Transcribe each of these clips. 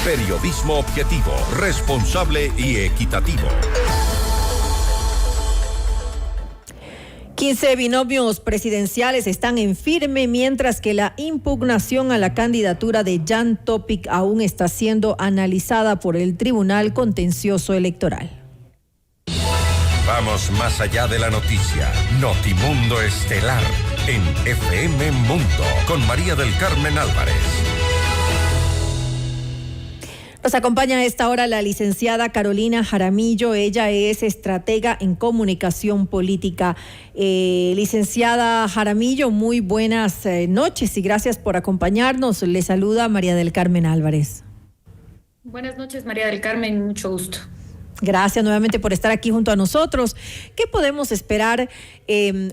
Periodismo objetivo, responsable y equitativo. 15 binomios presidenciales están en firme, mientras que la impugnación a la candidatura de Jan Topic aún está siendo analizada por el Tribunal Contencioso Electoral. Vamos más allá de la noticia. Notimundo Estelar en FM Mundo con María del Carmen Álvarez. Nos acompaña a esta hora la licenciada Carolina Jaramillo. Ella es estratega en comunicación política. Licenciada Jaramillo, muy buenas noches y gracias por acompañarnos. Le saluda María del Carmen Álvarez. Buenas noches, María del Carmen, mucho gusto. Gracias nuevamente por estar aquí junto a nosotros. ¿Qué podemos esperar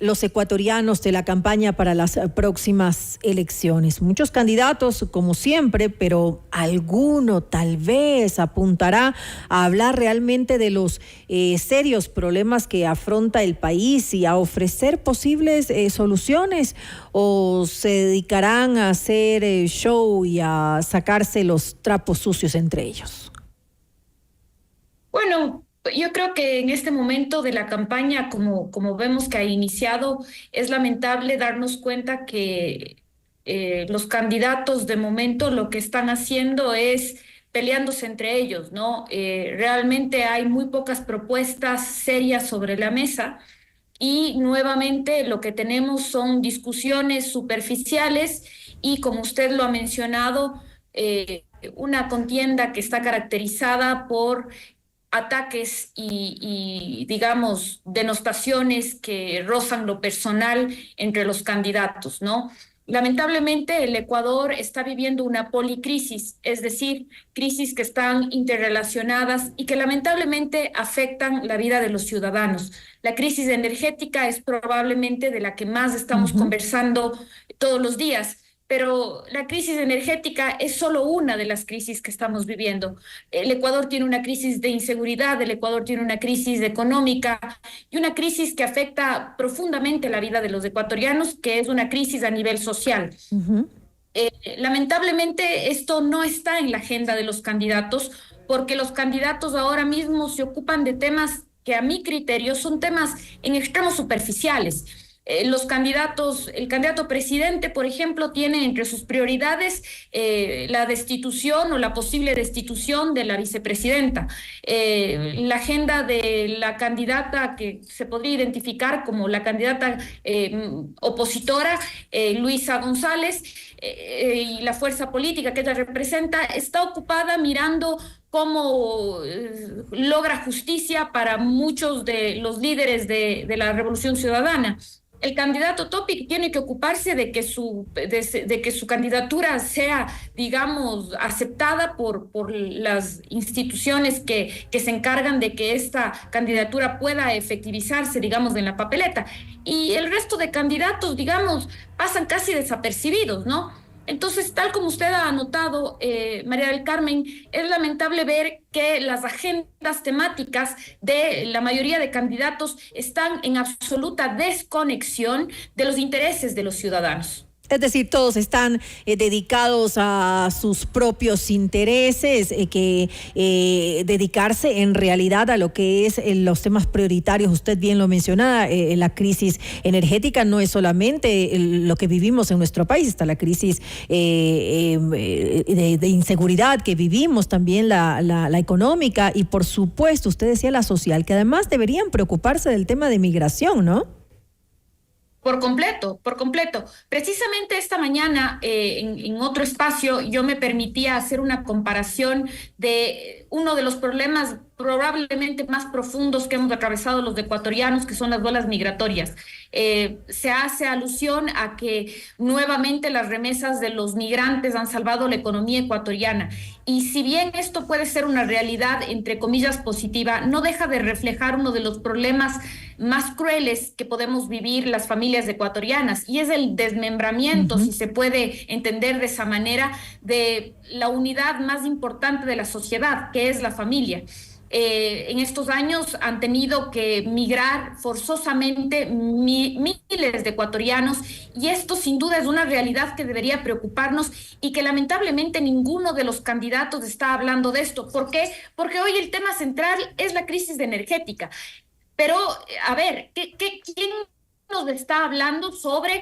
los ecuatorianos de la campaña para las próximas elecciones? Muchos candidatos, como siempre, pero alguno tal vez apuntará a hablar realmente de los serios problemas que afronta el país y a ofrecer posibles soluciones, o se dedicarán a hacer show y a sacarse los trapos sucios entre ellos. Bueno, yo creo que en este momento de la campaña, como vemos que ha iniciado, es lamentable darnos cuenta que los candidatos de momento lo que están haciendo es peleándose entre ellos, ¿no? Realmente hay muy pocas propuestas serias sobre la mesa y nuevamente lo que tenemos son discusiones superficiales y, como usted lo ha mencionado, una contienda que está caracterizada por ataques y digamos, denostaciones que rozan lo personal entre los candidatos, ¿no? Lamentablemente, el Ecuador está viviendo una policrisis, es decir, crisis que están interrelacionadas y que lamentablemente afectan la vida de los ciudadanos. La crisis energética es probablemente de la que más estamos conversando todos los días, pero la crisis energética es solo una de las crisis que estamos viviendo. El Ecuador tiene una crisis de inseguridad, el Ecuador tiene una crisis económica y una crisis que afecta profundamente la vida de los ecuatorianos, que es una crisis a nivel social. Lamentablemente esto no está en la agenda de los candidatos, porque los candidatos ahora mismo se ocupan de temas que a mi criterio son temas en extremos superficiales. El candidato presidente, por ejemplo, tiene entre sus prioridades la destitución o la posible destitución de la vicepresidenta. La agenda de la candidata que se podría identificar como la candidata opositora, Luisa González, y la fuerza política que ella representa, está ocupada mirando cómo logra justicia para muchos de los líderes de la Revolución Ciudadana. El candidato Topic tiene que ocuparse de que su candidatura sea, digamos, aceptada por las instituciones que se encargan de que esta candidatura pueda efectivizarse, digamos, en la papeleta. Y el resto de candidatos, digamos, pasan casi desapercibidos, ¿no? Entonces, tal como usted ha anotado, María del Carmen, es lamentable ver que las agendas temáticas de la mayoría de candidatos están en absoluta desconexión de los intereses de los ciudadanos. Es decir, todos están dedicados a sus propios intereses, que dedicarse en realidad a lo que es los temas prioritarios. Usted bien lo mencionaba, la crisis energética no es solamente lo que vivimos en nuestro país, está la crisis de inseguridad que vivimos, también la económica y, por supuesto, usted decía la social, que además deberían preocuparse del tema de migración, ¿no? Por completo, por completo. Precisamente esta mañana, en otro espacio, yo me permitía hacer una comparación de uno de los problemas probablemente más profundos que hemos atravesado los ecuatorianos, que son las olas migratorias. Se hace alusión a que nuevamente las remesas de los migrantes han salvado la economía ecuatoriana. Y si bien esto puede ser una realidad, entre comillas, positiva, no deja de reflejar uno de los problemas más crueles que podemos vivir las familias ecuatorianas, y es el desmembramiento, si se puede entender de esa manera, de la unidad más importante de la sociedad, que es la familia. en estos años han tenido que migrar forzosamente miles de ecuatorianos, y esto sin duda es una realidad que debería preocuparnos y que lamentablemente ninguno de los candidatos está hablando de esto. ¿Por qué? Porque hoy el tema central es la crisis energética. Pero, a ver, ¿quién nos está hablando sobre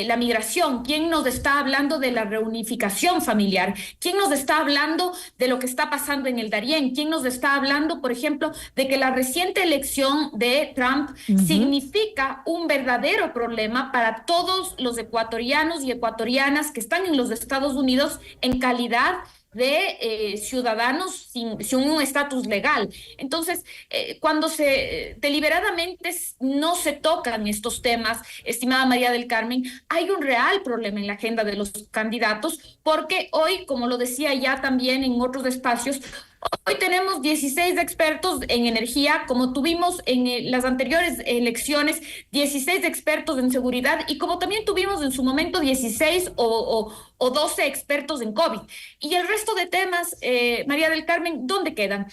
la migración? ¿Quién nos está hablando de la reunificación familiar? ¿Quién nos está hablando de lo que está pasando en el Darién? ¿Quién nos está hablando, por ejemplo, de que la reciente elección de Trump significa un verdadero problema para todos los ecuatorianos y ecuatorianas que están en los Estados Unidos en calidad de ciudadanos sin un estatus legal? Entonces, cuando deliberadamente no se tocan estos temas, estimada María del Carmen, hay un real problema en la agenda de los candidatos, porque hoy, como lo decía ya también en otros espacios, hoy tenemos 16 expertos en energía, como tuvimos en las anteriores elecciones, 16 expertos en seguridad, y como también tuvimos en su momento 16 o 12 expertos en COVID. Y el resto de temas, María del Carmen, ¿dónde quedan?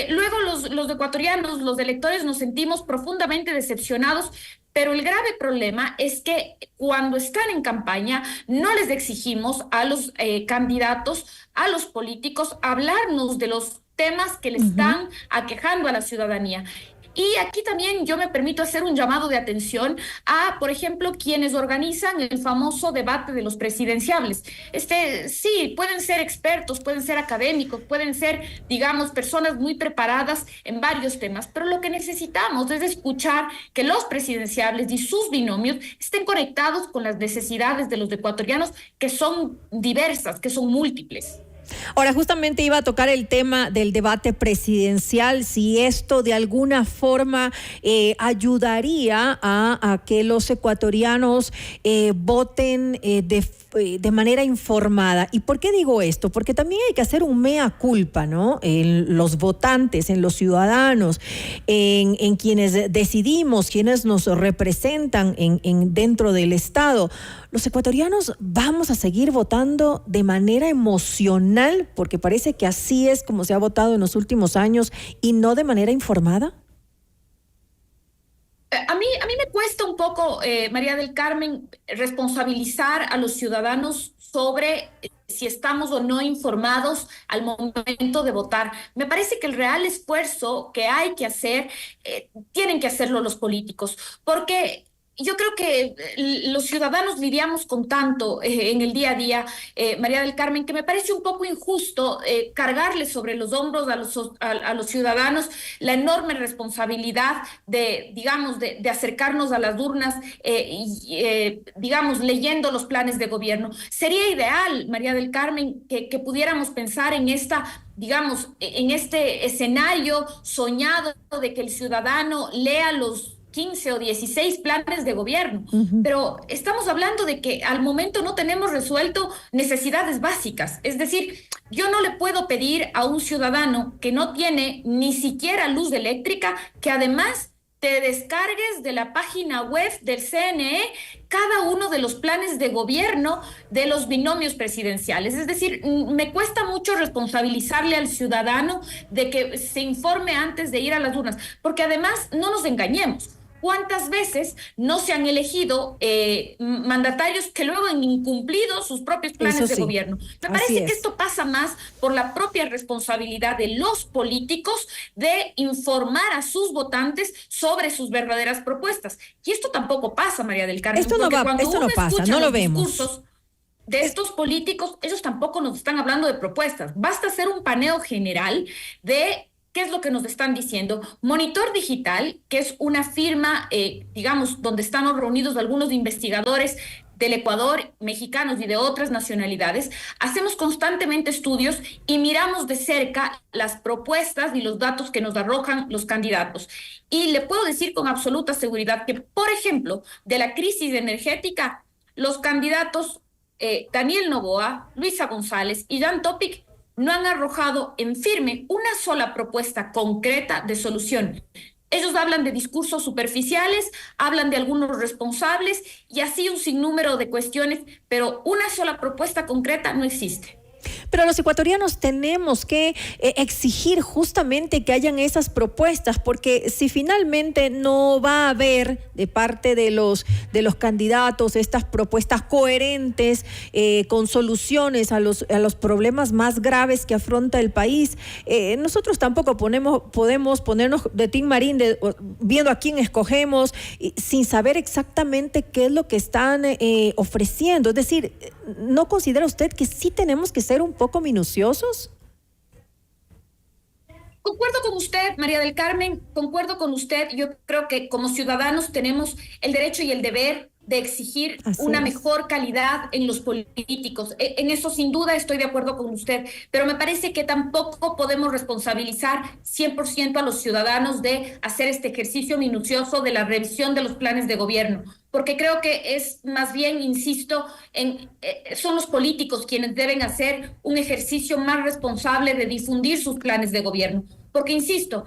Luego los ecuatorianos, los electores, nos sentimos profundamente decepcionados, pero el grave problema es que cuando están en campaña no les exigimos a los candidatos, a los políticos, hablarnos de los temas que le están aquejando a la ciudadanía. Y aquí también yo me permito hacer un llamado de atención a, por ejemplo, quienes organizan el famoso debate de los presidenciables. Sí, pueden ser expertos, pueden ser académicos, pueden ser, digamos, personas muy preparadas en varios temas, pero lo que necesitamos es escuchar que los presidenciables y sus binomios estén conectados con las necesidades de los ecuatorianos, que son diversas, que son múltiples. Ahora, justamente iba a tocar el tema del debate presidencial, si esto de alguna forma ayudaría a que los ecuatorianos voten de manera informada. ¿Y por qué digo esto? Porque también hay que hacer un mea culpa, ¿no? En los votantes, en los ciudadanos, en quienes decidimos, quienes nos representan dentro del Estado. Los ecuatorianos vamos a seguir votando de manera emocional, porque parece que así es como se ha votado en los últimos años, y no de manera informada. A mí me cuesta un poco, María del Carmen, responsabilizar a los ciudadanos sobre si estamos o no informados al momento de votar. Me parece que el real esfuerzo que hay que hacer, tienen que hacerlo los políticos, porque yo creo que los ciudadanos lidiamos con tanto en el día a día, María del Carmen, que me parece un poco injusto cargarles sobre los hombros a los ciudadanos la enorme responsabilidad digamos, de acercarnos a las urnas, digamos, leyendo los planes de gobierno. Sería ideal, María del Carmen, que pudiéramos pensar en digamos, en este escenario soñado de que el ciudadano lea los 15 o 16 planes de gobierno, pero estamos hablando de que al momento no tenemos resuelto necesidades básicas. Es decir, yo no le puedo pedir a un ciudadano que no tiene ni siquiera luz eléctrica que además te descargues de la página web del CNE cada uno de los planes de gobierno de los binomios presidenciales. Es decir, me cuesta mucho responsabilizarle al ciudadano de que se informe antes de ir a las urnas, porque además, no nos engañemos, ¿cuántas veces no se han elegido mandatarios que luego han incumplido sus propios planes de gobierno? Me parece que esto pasa más por la propia responsabilidad de los políticos de informar a sus votantes sobre sus verdaderas propuestas. Y esto tampoco pasa, María del Carmen. Esto no pasa, no lo vemos. Discursos de estos políticos, ellos tampoco nos están hablando de propuestas. Basta hacer un paneo general de ¿qué es lo que nos están diciendo? Monitor Digital, que es una firma, digamos, donde están reunidos algunos investigadores del Ecuador, mexicanos y de otras nacionalidades, hacemos constantemente estudios y miramos de cerca las propuestas y los datos que nos arrojan los candidatos. Y le puedo decir con absoluta seguridad que, por ejemplo, de la crisis energética, los candidatos Daniel Noboa, Luisa González y Jan Topic no han arrojado en firme una sola propuesta concreta de solución. Ellos hablan de discursos superficiales, hablan de algunos responsables y así un sinnúmero de cuestiones, pero una sola propuesta concreta no existe. Pero los ecuatorianos tenemos que exigir justamente que hayan esas propuestas, porque si finalmente no va a haber de parte de los candidatos estas propuestas coherentes con soluciones a los problemas más graves que afronta el país, nosotros tampoco podemos ponernos de Tim Marín viendo a quién escogemos sin saber exactamente qué es lo que están ofreciendo. Es decir, ¿no considera usted que sí tenemos que ser un poco minuciosos? Concuerdo con usted, María del Carmen, concuerdo con usted. Yo creo que como ciudadanos tenemos el derecho y el deber de exigir una mejor calidad en los políticos. En eso sin duda estoy de acuerdo con usted, pero me parece que tampoco podemos responsabilizar 100% a los ciudadanos de hacer este ejercicio minucioso de la revisión de los planes de gobierno, porque creo que es más bien, insisto, son los políticos quienes deben hacer un ejercicio más responsable de difundir sus planes de gobierno. Porque, insisto,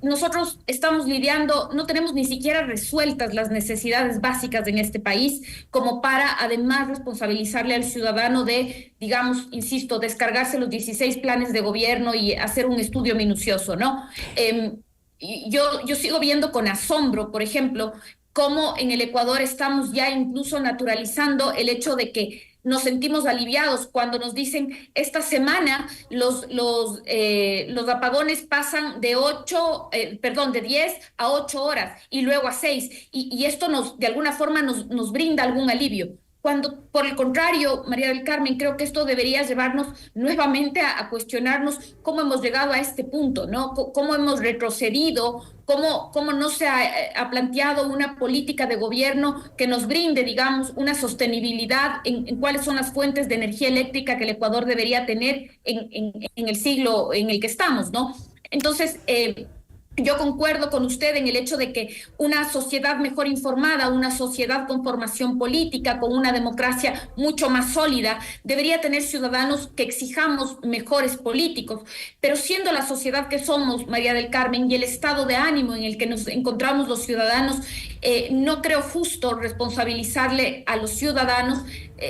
nosotros estamos lidiando, no tenemos ni siquiera resueltas las necesidades básicas en este país, como para además responsabilizarle al ciudadano de, digamos, insisto, descargarse los 16 planes de gobierno y hacer un estudio minucioso, ¿no? Yo sigo viendo con asombro, por ejemplo, cómo en el Ecuador estamos ya incluso naturalizando el hecho de que nos sentimos aliviados cuando nos dicen esta semana los apagones pasan de 10 a 8 horas y luego a 6 y esto de alguna forma nos brinda algún alivio. Cuando, por el contrario, María del Carmen, creo que esto debería llevarnos nuevamente a cuestionarnos cómo hemos llegado a este punto, ¿no? Cómo hemos retrocedido, cómo no se ha planteado una política de gobierno que nos brinde, digamos, una sostenibilidad en cuáles son las fuentes de energía eléctrica que el Ecuador debería tener en el siglo en el que estamos, ¿no? Entonces, yo concuerdo con usted en el hecho de que una sociedad mejor informada, una sociedad con formación política, con una democracia mucho más sólida, debería tener ciudadanos que exijamos mejores políticos. Pero siendo la sociedad que somos, María del Carmen, y el estado de ánimo en el que nos encontramos los ciudadanos, no creo justo responsabilizarle a los ciudadanos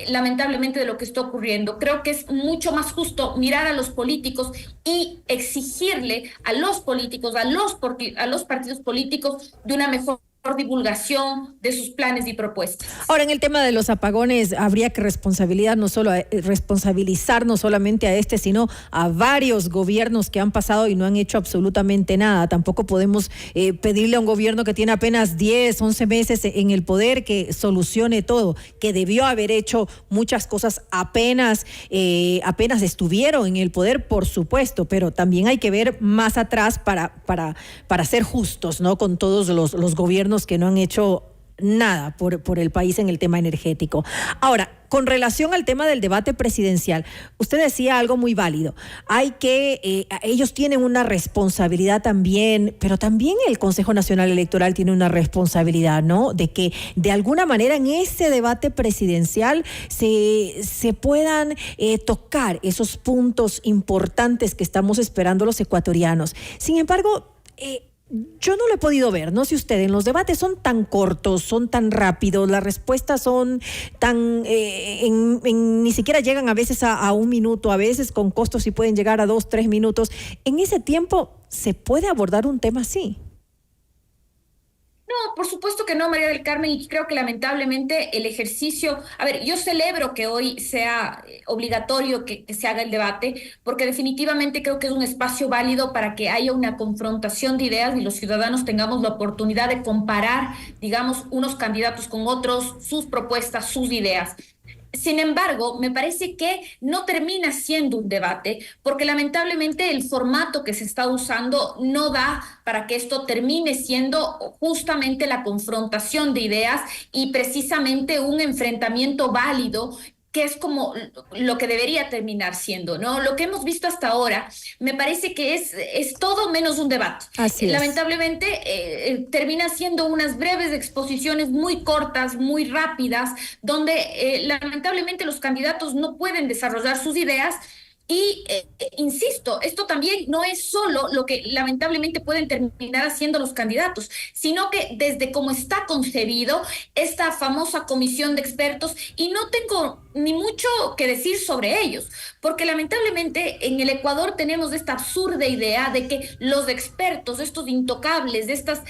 lamentablemente de lo que está ocurriendo. Creo que es mucho más justo mirar a los políticos y exigirle a los políticos, a los partidos políticos de una mejor divulgación de sus planes y propuestas. Ahora, en el tema de los apagones, habría que responsabilizar no solamente a este, sino a varios gobiernos que han pasado y no han hecho absolutamente nada. Tampoco podemos pedirle a un gobierno que tiene apenas 10, 11 meses en el poder que solucione todo, que debió haber hecho muchas cosas apenas estuvieron en el poder, por supuesto, pero también hay que ver más atrás para ser justos, ¿no? Con todos los gobiernos que no han hecho nada por el país en el tema energético. Ahora, con relación al tema del debate presidencial, usted decía algo muy válido. Ellos tienen una responsabilidad también, pero también el Consejo Nacional Electoral tiene una responsabilidad, ¿no? De que de alguna manera en ese debate presidencial se puedan tocar esos puntos importantes que estamos esperando los ecuatorianos. Sin embargo, yo no lo he podido ver, no sé usted, en los debates son tan cortos, son tan rápidos, las respuestas son tan, ni siquiera llegan a veces a 1 minuto, a veces con costos sí pueden llegar a 2, 3 minutos. En ese tiempo, ¿se puede abordar un tema así? No, por supuesto que no, María del Carmen, y creo que lamentablemente el ejercicio, yo celebro que hoy sea obligatorio que se haga el debate, porque definitivamente creo que es un espacio válido para que haya una confrontación de ideas y los ciudadanos tengamos la oportunidad de comparar, digamos, unos candidatos con otros, sus propuestas, sus ideas. Sin embargo, me parece que no termina siendo un debate, porque lamentablemente el formato que se está usando no da para que esto termine siendo justamente la confrontación de ideas y precisamente un enfrentamiento válido, que es como lo que debería terminar siendo, ¿no? Lo que hemos visto hasta ahora me parece que es todo menos un debate. Así es. Lamentablemente termina siendo unas breves exposiciones muy cortas, muy rápidas, donde lamentablemente los candidatos no pueden desarrollar sus ideas Y insisto, esto también no es solo lo que lamentablemente pueden terminar haciendo los candidatos, sino que desde cómo está concebido esta famosa comisión de expertos, y no tengo ni mucho que decir sobre ellos, porque lamentablemente en el Ecuador tenemos esta absurda idea de que los expertos, estos intocables, de estos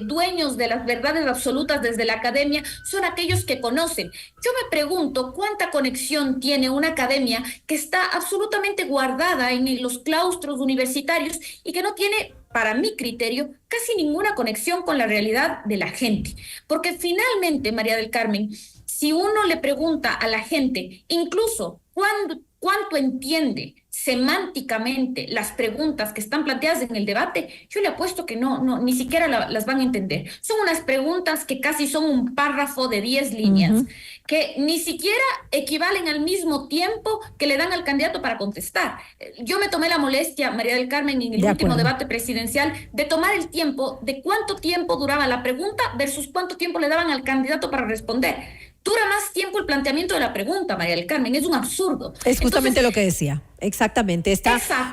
dueños de las verdades absolutas desde la academia, son aquellos que conocen. Yo me pregunto cuánta conexión tiene una academia que está absolutamente guardada en los claustros universitarios y que no tiene, para mi criterio, casi ninguna conexión con la realidad de la gente. Porque finalmente, María del Carmen, si uno le pregunta a la gente, incluso cuánto entiende semánticamente las preguntas que están planteadas en el debate, yo le apuesto que ni siquiera las van a entender. Son unas preguntas que casi son un párrafo de 10 líneas, que ni siquiera equivalen al mismo tiempo que le dan al candidato para contestar. Yo me tomé la molestia, María del Carmen, en el último debate presidencial, de tomar el tiempo de cuánto tiempo duraba la pregunta versus cuánto tiempo le daban al candidato para responder. Dura más tiempo el planteamiento de la pregunta, María del Carmen, es un absurdo. Es justamente lo que decía, exactamente.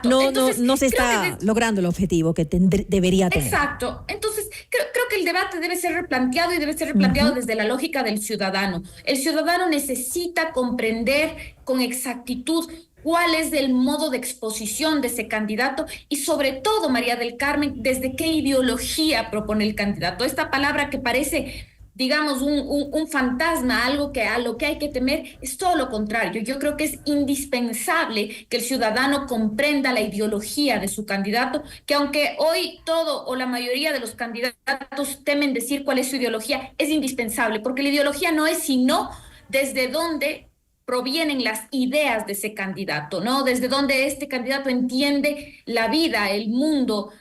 No se está logrando el objetivo que debería tener. Exacto, entonces creo que el debate debe ser replanteado y debe ser replanteado desde la lógica del ciudadano. El ciudadano necesita comprender con exactitud cuál es el modo de exposición de ese candidato y sobre todo, María del Carmen, desde qué ideología propone el candidato. Esta palabra que parece, digamos, un fantasma, algo a lo que hay que temer, es todo lo contrario. Yo creo que es indispensable que el ciudadano comprenda la ideología de su candidato, que aunque hoy todo o la mayoría de los candidatos temen decir cuál es su ideología, es indispensable, porque la ideología no es sino desde dónde provienen las ideas de ese candidato, ¿no? Desde dónde este candidato entiende la vida, el mundo,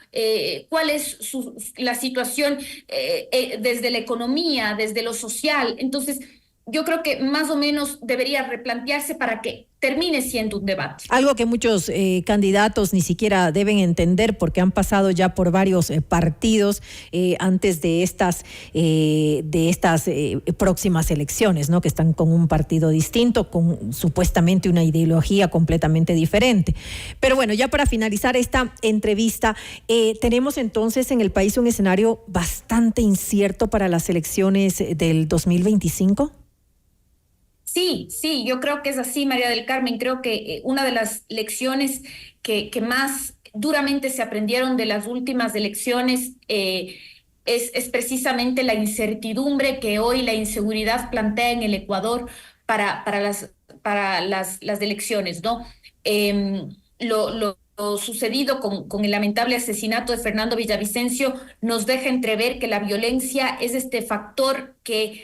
cuál es la situación desde la economía, desde lo social. Entonces, yo creo que más o menos debería replantearse para que termine siendo un debate. Algo que muchos candidatos ni siquiera deben entender porque han pasado ya por varios partidos antes de estas próximas elecciones, ¿no? Que están con un partido distinto, con supuestamente una ideología completamente diferente. Pero bueno, ya para finalizar esta entrevista, tenemos entonces en el país un escenario bastante incierto para las elecciones del 2025. Sí, yo creo que es así, María del Carmen. Creo que una de las lecciones que más duramente se aprendieron de las últimas elecciones es precisamente la incertidumbre que hoy la inseguridad plantea en el Ecuador para las elecciones, ¿no? Lo sucedido con el lamentable asesinato de Fernando Villavicencio nos deja entrever que la violencia es este factor que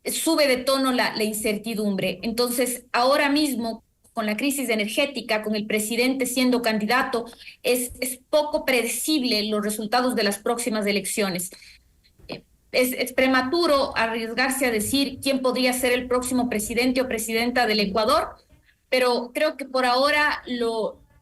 sube de tono la incertidumbre. Entonces, ahora mismo, con la crisis energética, con el presidente siendo candidato, es poco predecible los resultados de las próximas elecciones. Es prematuro arriesgarse a decir quién podría ser el próximo presidente o presidenta del Ecuador, pero creo que por ahora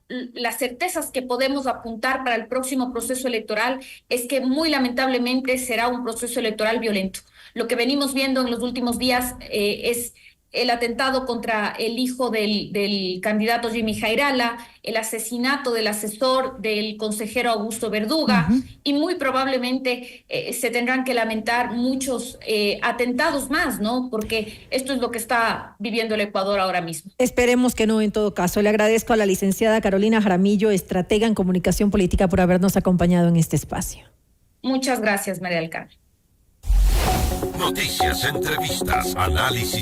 las certezas que podemos apuntar para el próximo proceso electoral es que muy lamentablemente será un proceso electoral violento. Lo que venimos viendo en los últimos días es el atentado contra el hijo del candidato Jimmy Jairala, el asesinato del asesor del consejero Augusto Verduga, y muy probablemente se tendrán que lamentar muchos atentados más, ¿no? Porque esto es lo que está viviendo el Ecuador ahora mismo. Esperemos que no, en todo caso. Le agradezco a la licenciada Carolina Jaramillo, estratega en comunicación política, por habernos acompañado en este espacio. Muchas gracias, María del Carmen. Noticias, entrevistas, análisis.